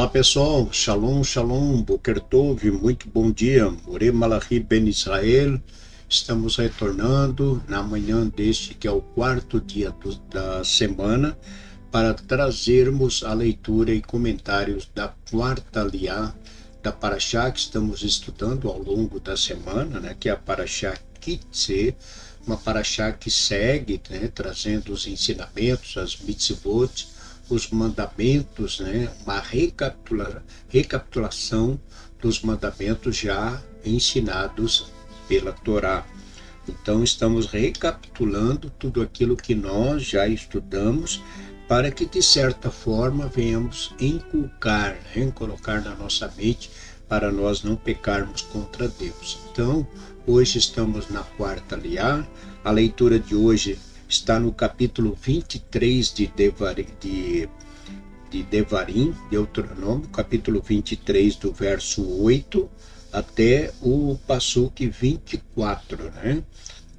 Olá pessoal, Shalom, Shalom, Boker Tov, muito bom dia, More Malachi Ben Israel. Estamos retornando na manhã deste que é o quarto dia da semana para trazermos a leitura e comentários da quarta aliá da Parashá que estamos estudando ao longo da semana, que é a Parashá Kitse, uma Parashá que segue, trazendo os ensinamentos, as mitzvot, os mandamentos, uma recapitulação dos mandamentos já ensinados pela Torá. Então, estamos recapitulando tudo aquilo que nós já estudamos para que, de certa forma, venhamos inculcar, colocar na nossa mente para nós não pecarmos contra Deus. Então, hoje estamos na quarta aliá. A leitura de hoje está no capítulo 23 de Devarim, Deuteronômio, capítulo 23, do verso 8 até o passuque 24,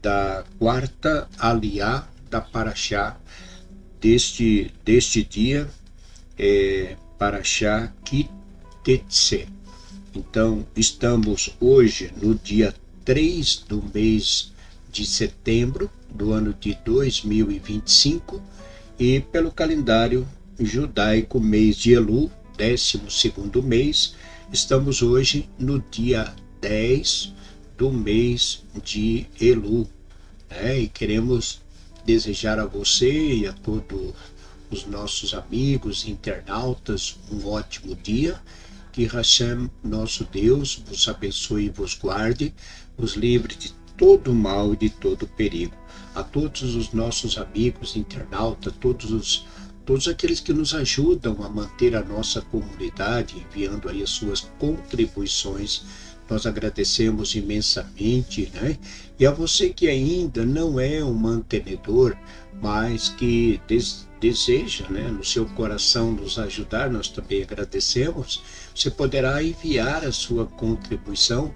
da quarta aliá da Parashá deste dia, Parashá Kitetse. Então, estamos hoje no dia 3 do mês de setembro do ano de 2025 e pelo calendário judaico mês de Elul, 12º mês, estamos hoje no dia 10 do mês de Elul, e queremos desejar a você e a todos os nossos amigos internautas um ótimo dia, que Hashem, nosso Deus, vos abençoe e vos guarde, vos livre de todo mal e de todo perigo. A todos os nossos amigos internautas, todos aqueles que nos ajudam a manter a nossa comunidade, enviando aí as suas contribuições, nós agradecemos imensamente, E a você que ainda não é um mantenedor, mas que deseja, no seu coração nos ajudar, nós também agradecemos. Você poderá enviar a sua contribuição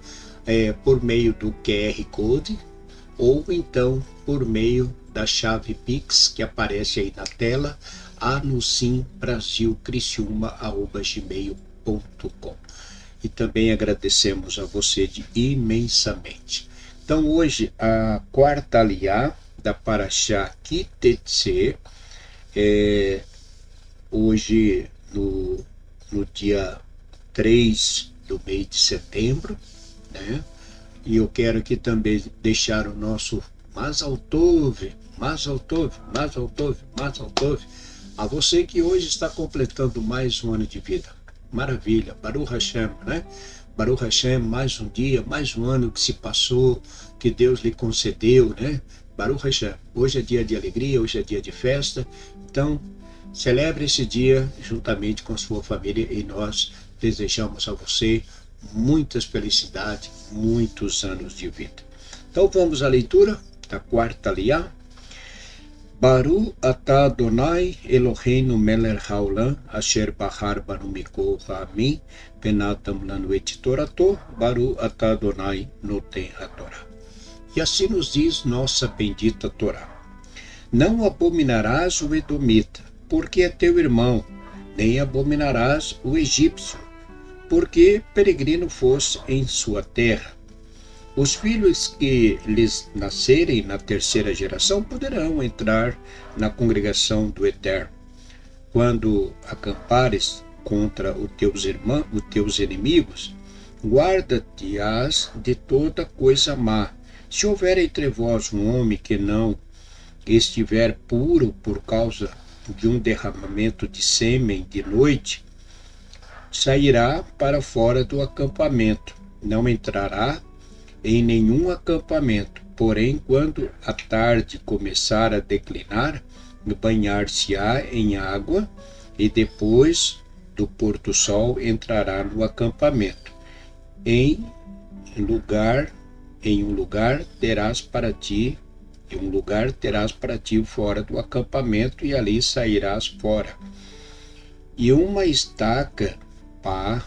por meio do QR Code ou então por meio da chave Pix que aparece aí na tela, anusimbrasilcriciúma@gmail.com. E também agradecemos a você imensamente. Então hoje a quarta aliá da Parashá Kitetse, hoje no dia 3 do mês de setembro, E eu quero aqui também deixar o nosso Mazal Tov, a você que hoje está completando mais um ano de vida. Maravilha, Baruch Hashem, Baruch Hashem, mais um dia, mais um ano que se passou, que Deus lhe concedeu, Baruch Hashem, hoje é dia de alegria, hoje é dia de festa, então celebre esse dia juntamente com a sua família e nós desejamos a você muitas felicidades, muitos anos de vida. Então vamos à leitura da quarta aliá. Baru atah Adonai Eloheinu melech haolam asher bahar banu mikol ha'amim venatam lanu et torato Baru atah Adonai noten haTorá. E assim nos diz nossa bendita Torá: não abominarás o edomita, porque é teu irmão, nem abominarás o egípcio, porque peregrino fosse em sua terra. Os filhos que lhes nascerem na terceira geração poderão entrar na congregação do Eterno. Quando acampares contra os teus inimigos, guarda-te-ás de toda coisa má. Se houver entre vós um homem que não estiver puro por causa de um derramamento de sêmen de noite, sairá para fora do acampamento, não entrará em nenhum acampamento, porém, quando a tarde começar a declinar, banhar-se-á em água, e depois do pôr-do-sol entrará no acampamento. Em um lugar terás para ti fora do acampamento, e ali sairás fora. E uma estaca pá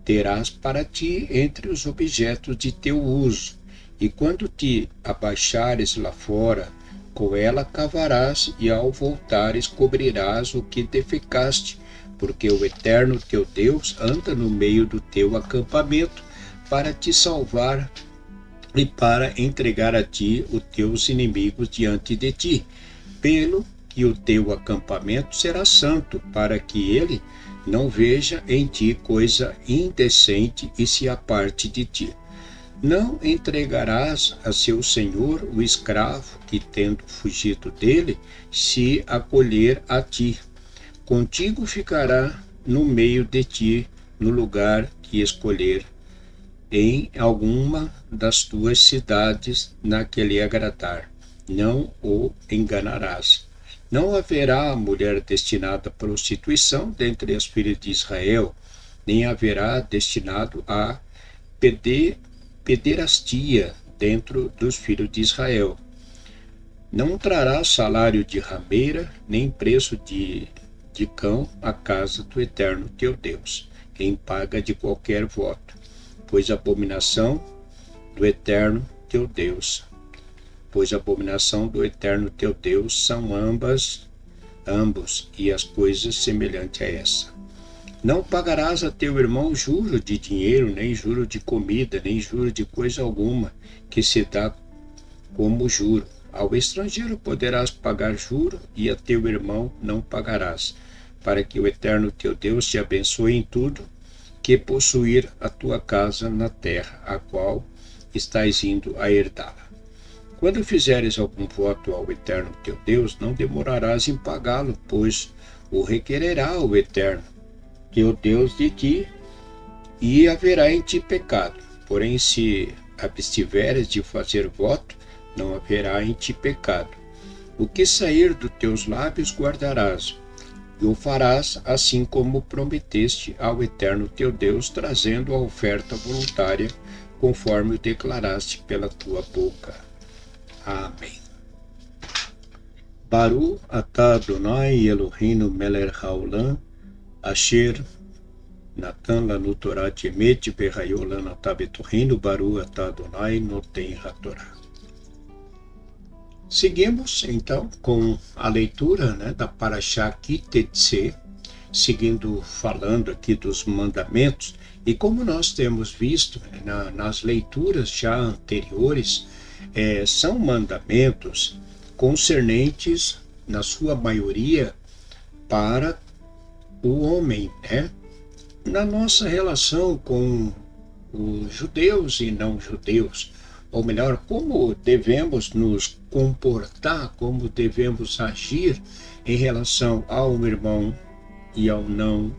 terás para ti entre os objetos de teu uso, e quando te abaixares lá fora, com ela cavarás, e ao voltares cobrirás o que defecaste, porque o Eterno teu Deus anda no meio do teu acampamento para te salvar e para entregar a ti os teus inimigos diante de ti, pelo que o teu acampamento será santo, para que ele não veja em ti coisa indecente e se aparte de ti. Não entregarás a seu senhor o escravo que, tendo fugido dele, se acolher a ti. Contigo ficará no meio de ti, no lugar que escolher, em alguma das tuas cidades, na que lhe agradar. Não o enganarás. Não haverá mulher destinada à prostituição dentre as filhas de Israel, nem haverá destinado a pederastia dentro dos filhos de Israel. Não trará salário de rameira, nem preço de cão à casa do Eterno teu Deus, em paga de qualquer voto, pois a abominação do Eterno teu Deus são ambos, e as coisas semelhantes a essa. Não pagarás a teu irmão juro de dinheiro, nem juro de comida, nem juro de coisa alguma que se dá como juro. Ao estrangeiro poderás pagar juro, e a teu irmão não pagarás, para que o Eterno teu Deus te abençoe em tudo que possuir a tua casa na terra, a qual estás indo a herdá-la. Quando fizeres algum voto ao Eterno teu Deus, não demorarás em pagá-lo, pois o requererá o Eterno teu Deus de ti, e haverá em ti pecado. Porém, se abstiveres de fazer voto, não haverá em ti pecado. O que sair dos teus lábios guardarás, e o farás assim como prometeste ao Eterno teu Deus, trazendo a oferta voluntária, conforme o declaraste pela tua boca. Amém. Baru atah Adonai Eloheinu melech haolam, asher natan lanu Torah emet v'hayot lanu atah betocheinu, Baru atah Adonai noten hatorah. Seguimos, então, com a leitura, da Parashá Ki Teitzei, seguindo falando aqui dos mandamentos, e como nós temos visto nas leituras já anteriores, são mandamentos concernentes, na sua maioria, para o homem, na nossa relação com os judeus e não judeus, ou melhor, como devemos nos comportar, como devemos agir em relação ao irmão e ao não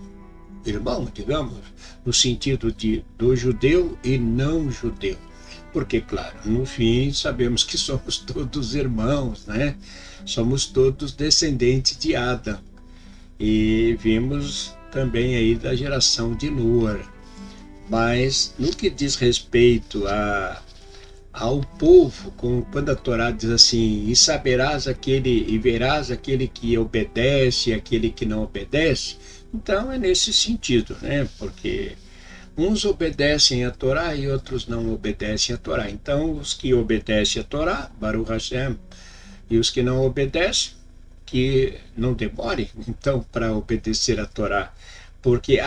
irmão, digamos, no sentido do judeu e não judeu. Porque, claro, no fim sabemos que somos todos irmãos, Somos todos descendentes de Adão. E vimos também aí da geração de Noé. Mas no que diz respeito ao povo, quando a Torá diz assim, e verás aquele que obedece e aquele que não obedece, então é nesse sentido, porque uns obedecem a Torá e outros não obedecem a Torá. Então, os que obedecem a Torá, Baruch Hashem, e os que não obedecem, que não demorem, então, para obedecer a Torá. Porque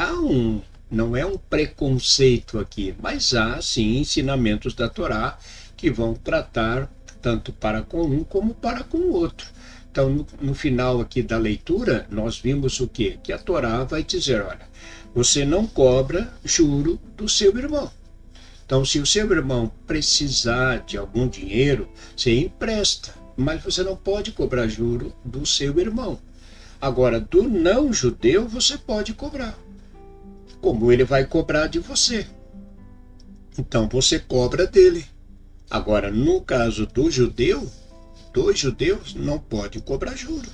não é um preconceito aqui, mas há, sim, ensinamentos da Torá que vão tratar tanto para com um como para com o outro. Então, no final aqui da leitura, nós vimos o quê? Que a Torá vai dizer, olha, você não cobra juro do seu irmão. Então, se o seu irmão precisar de algum dinheiro, você empresta, mas você não pode cobrar juro do seu irmão. Agora, do não judeu, você pode cobrar. Como ele vai cobrar de você? Então, você cobra dele. Agora, no caso do judeu, dos judeus, não pode cobrar juro.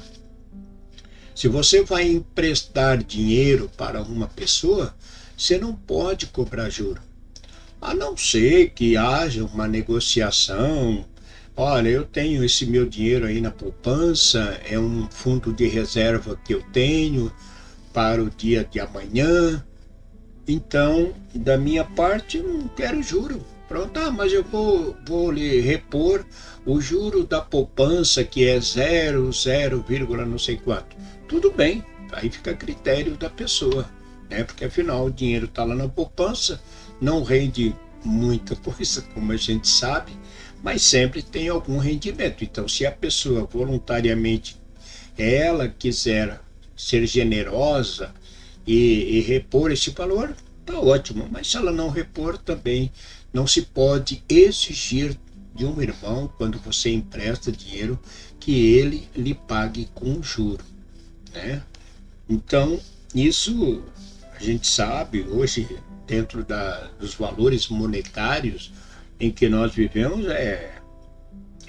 Se você vai emprestar dinheiro para uma pessoa, você não pode cobrar juro. A não ser que haja uma negociação. Olha, eu tenho esse meu dinheiro aí na poupança, é um fundo de reserva que eu tenho para o dia de amanhã. Então, da minha parte, eu não quero juro. Pronto, mas eu vou lhe repor o juro da poupança, que é 0, não sei quanto. Tudo bem, Aí fica a critério da pessoa, né? Porque afinal o dinheiro está lá na poupança, não rende muita coisa, como a gente sabe, mas sempre tem algum rendimento. Então, se a pessoa voluntariamente ela quiser ser generosa e repor esse valor, tá ótimo. Mas se ela não repor, também não se pode exigir de um irmão, quando você empresta dinheiro, que ele lhe pague com juro, né? Então, isso a gente sabe hoje, dentro dos valores monetários em que nós vivemos, é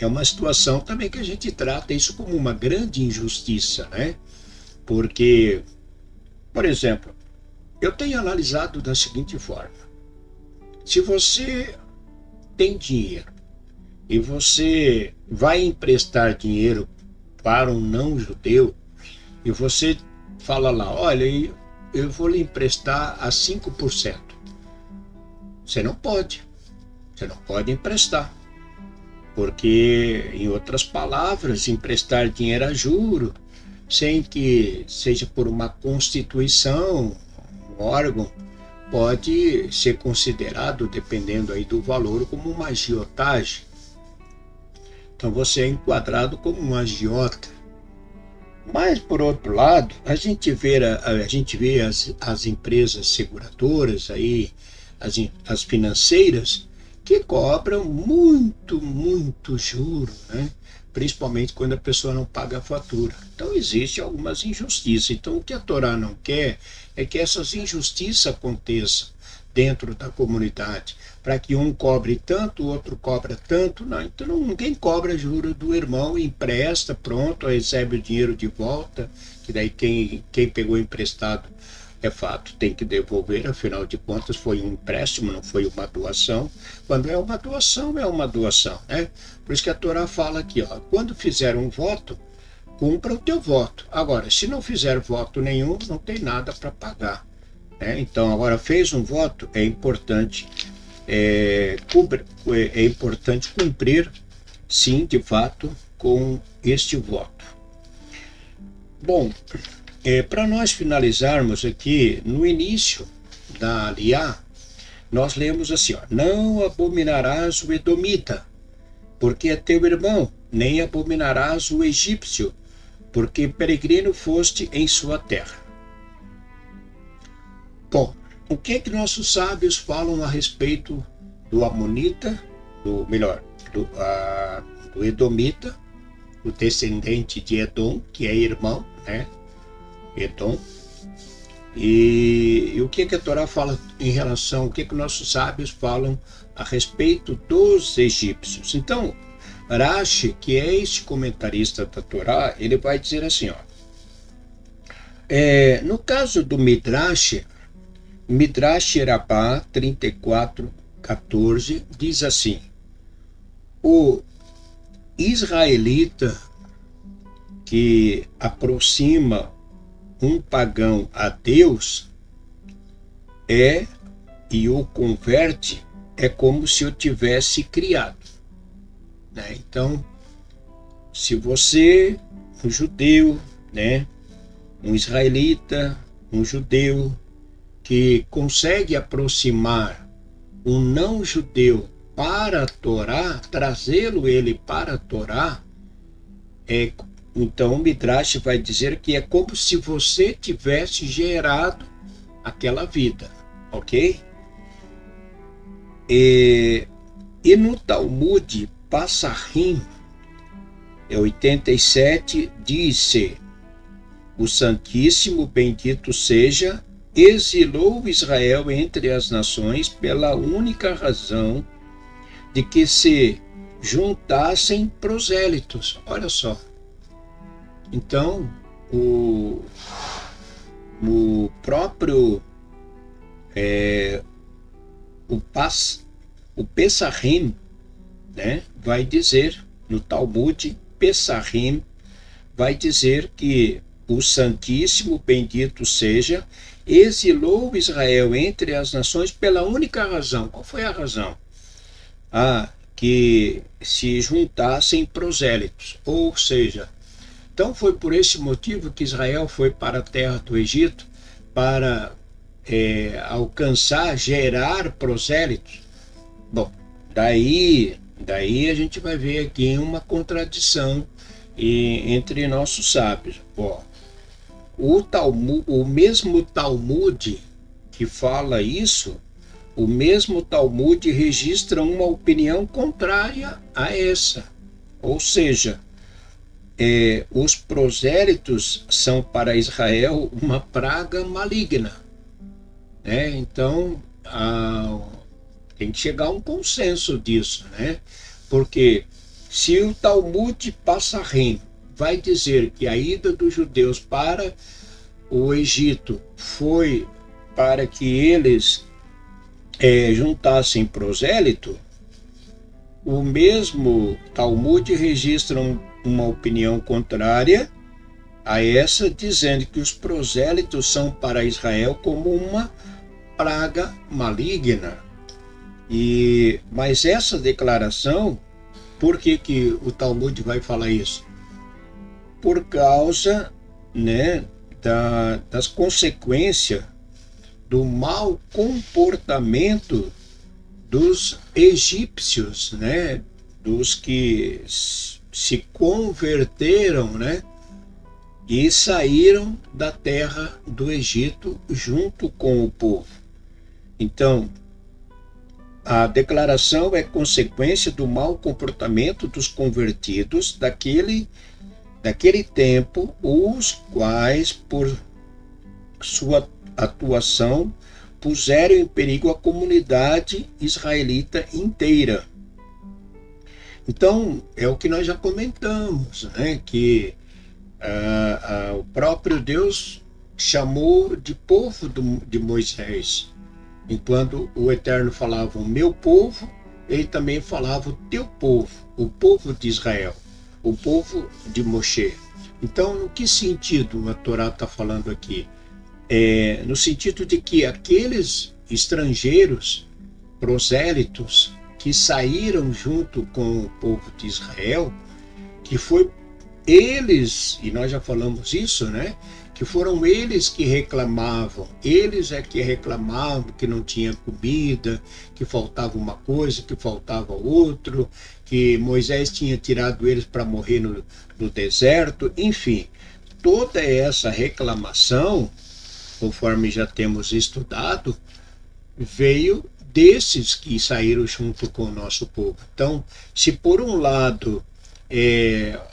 uma situação também que a gente trata isso como uma grande injustiça, né? Porque, por exemplo, eu tenho analisado da seguinte forma: se você tem dinheiro e você vai emprestar dinheiro para um não-judeu e você fala lá, olha, eu vou lhe emprestar a 5%. Você não pode emprestar. Porque, em outras palavras, emprestar dinheiro a juro, sem que seja por uma constituição, um órgão, pode ser considerado, dependendo aí do valor, como uma agiotagem. Então você é enquadrado como um agiota. Mas, por outro lado, a gente vê as empresas seguradoras, aí, as financeiras, que cobram muito juro, né? Principalmente quando a pessoa não paga a fatura. Então, existem algumas injustiças. Então, o que a Torá não quer é que essas injustiças aconteçam dentro da comunidade, para que um cobre tanto, o outro cobra tanto. Não, então ninguém cobra juro do irmão, empresta, pronto, recebe o dinheiro de volta, que daí quem pegou emprestado, é fato, tem que devolver, afinal de contas foi um empréstimo, não foi uma doação. Quando é uma doação, né? Por isso que a Torá fala aqui, ó, quando fizer um voto, cumpra o teu voto. Agora, se não fizer voto nenhum, não tem nada para pagar, né? Então, agora fez um voto, é importante cumprir, sim, de fato, com este voto. Bom, para nós finalizarmos aqui, no início da Aliá, nós lemos assim, ó, não abominarás o edomita, porque é teu irmão, nem abominarás o egípcio, porque peregrino foste em sua terra. Bom, o que é que nossos sábios falam a respeito do amonita, do edomita, o descendente de Edom, que é irmão, né? Edom. E o que a Torá fala em relação, o que nossos sábios falam a respeito dos egípcios? Então, Rashi, que é este comentarista da Torá, ele vai dizer assim, ó, no caso do Midrash Rabbah 34:14, diz assim, o israelita que aproxima um pagão a Deus e o converte, é como se o tivesse criado, né? Então, se você, um judeu, né, um israelita, um judeu, que consegue aproximar um não-judeu para a Torá, trazê-lo ele para a Torá, então o Midrash vai dizer que é como se você tivesse gerado aquela vida, ok? E no Talmud Passahim 87 diz: o Santíssimo bendito seja, exilou Israel entre as nações pela única razão de que se juntassem prosélitos. Olha só. Então, o próprio o Pessahim, né, vai dizer, no Talmud Pessahim, vai dizer que o Santíssimo bendito seja, exilou Israel entre as nações pela única razão. Qual foi a razão? Que se juntassem prosélitos, ou seja, Então foi por esse motivo que Israel foi para a terra do Egito para alcançar, gerar prosélitos. Bom, daí a gente vai ver aqui uma contradição entre nossos sábios. Bom, o mesmo Talmud que fala isso, o mesmo Talmud registra uma opinião contrária a essa. Ou seja, os prosélitos são para Israel uma praga maligna. Então, tem que chegar a um consenso disso, né? Porque se o Talmud Passarim vai dizer que a ida dos judeus para o Egito foi para que eles juntassem prosélito, o mesmo Talmud registra uma opinião contrária a essa, dizendo que os prosélitos são para Israel como uma praga maligna. Mas essa declaração, por que o Talmud vai falar isso? Por causa, né, das consequências do mau comportamento dos egípcios, né, dos que se converteram, né, e saíram da terra do Egito junto com o povo. Então, a declaração é consequência do mau comportamento dos convertidos daquele tempo, os quais, por sua atuação, puseram em perigo a comunidade israelita inteira. Então, é o que nós já comentamos, né? Que o próprio Deus chamou de povo de Moisés. Enquanto o Eterno falava o meu povo, ele também falava o teu povo, o povo de Israel, o povo de Moshe. Então, no que sentido a Torá está falando aqui? No sentido de que aqueles estrangeiros, prosélitos, que saíram junto com o povo de Israel, que foi eles, e nós já falamos isso, né? Que foram eles que reclamavam, que não tinha comida, que faltava uma coisa, que faltava outro, que Moisés tinha tirado eles para morrer no deserto, enfim, toda essa reclamação, conforme já temos estudado, veio desses que saíram junto com o nosso povo. Então, se por um lado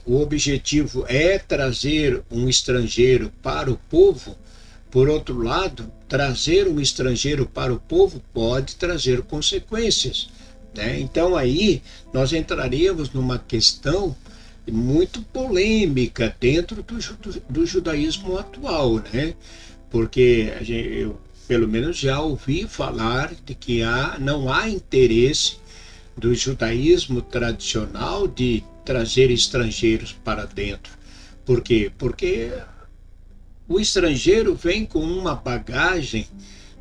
o objetivo é trazer um estrangeiro para o povo, por outro lado, trazer um estrangeiro para o povo pode trazer consequências, né? Então aí nós entraríamos numa questão muito polêmica dentro do judaísmo atual, né? Porque eu pelo menos já ouvi falar de que não há interesse do judaísmo tradicional de trazer estrangeiros para dentro. Por quê? Porque o estrangeiro vem com uma bagagem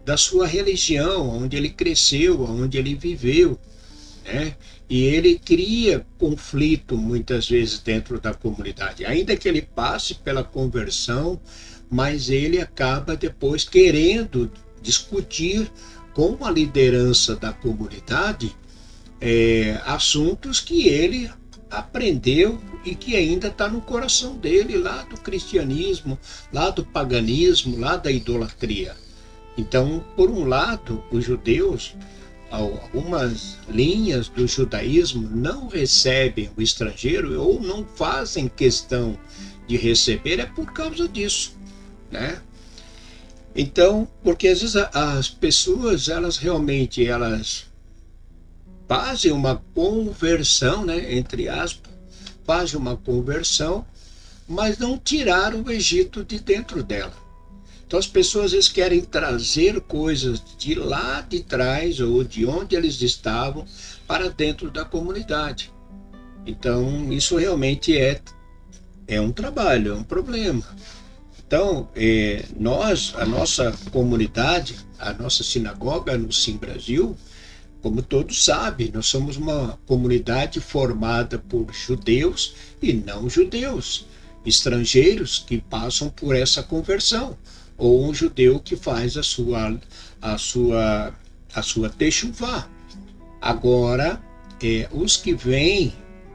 da sua religião, onde ele cresceu, onde ele viveu, né? E ele cria conflito muitas vezes dentro da comunidade, ainda que ele passe pela conversão, mas ele acaba depois querendo discutir com a liderança da comunidade assuntos que ele aprendeu e que ainda está no coração dele, lá do cristianismo, lá do paganismo, lá da idolatria. Então, por um lado, os judeus, algumas linhas do judaísmo não recebem o estrangeiro ou não fazem questão de receber, é por causa disso, né? Então, porque às vezes as pessoas, elas realmente fazem uma conversão, né, entre aspas, fazem uma conversão, mas não tiraram o Egito de dentro dela. Então as pessoas às vezes querem trazer coisas de lá de trás ou de onde eles estavam para dentro da comunidade. Então isso realmente é um trabalho, é um problema. Então, a nossa comunidade, a nossa sinagoga no Sim Brasil, como todos sabem, nós somos uma comunidade formada por judeus e não judeus. estrangeiros que passam por essa conversão, ou um judeu que faz a sua techuvá. Agora, os que vêm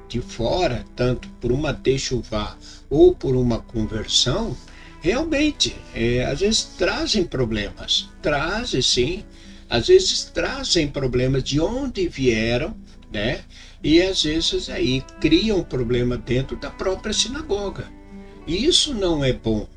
de fora, tanto por uma techuvá ou por uma conversão, realmente, às vezes trazem problemas. Trazem, sim. Às vezes trazem problemas de onde vieram, né? E às vezes aí criam um problema dentro da própria sinagoga. E isso não é bom.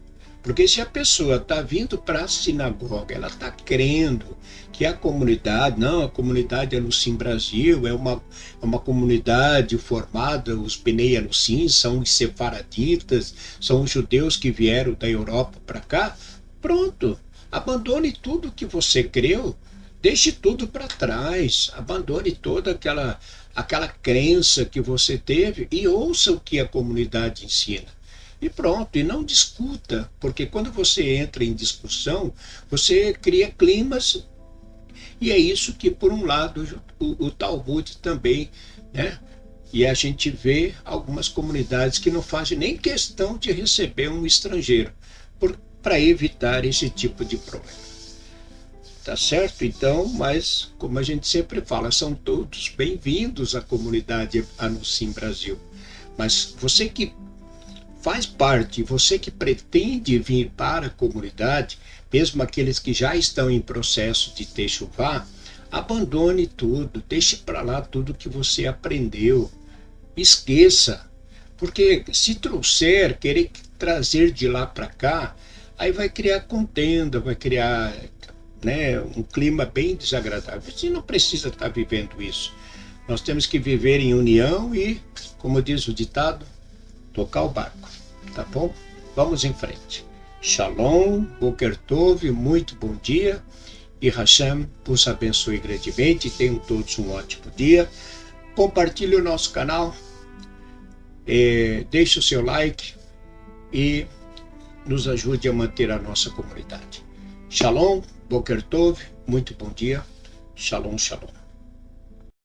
Porque se a pessoa está vindo para a sinagoga, ela está crendo que a comunidade, não, a comunidade Anusim Brasil é uma comunidade formada, os Bnei Anusim são os sefaraditas, são os judeus que vieram da Europa para cá, pronto, abandone tudo que você creu, deixe tudo para trás, abandone toda aquela crença que você teve e ouça o que a comunidade ensina. E pronto, e não discuta, porque quando você entra em discussão, você cria climas, e é isso que, por um lado, o Talmud também, né? E a gente vê algumas comunidades que não fazem nem questão de receber um estrangeiro, para evitar esse tipo de problema. Tá certo? Então, mas, como a gente sempre fala, são todos bem-vindos à comunidade Anusim Brasil. Mas você que faz parte, você que pretende vir para a comunidade, mesmo aqueles que já estão em processo de techuvá, abandone tudo, deixe para lá tudo que você aprendeu, esqueça, porque se trouxer, querer trazer de lá para cá, aí vai criar contenda, vai criar, né, um clima bem desagradável. Você não precisa estar vivendo isso. Nós temos que viver em união e, como diz o ditado, tocar o barco, tá bom? Vamos em frente. Shalom, Boker Tov, muito bom dia, e Hashem os abençoe grandemente, tenham todos um ótimo dia. Compartilhe o nosso canal, deixe o seu like e nos ajude a manter a nossa comunidade. Shalom, Boker Tov, muito bom dia, Shalom, Shalom.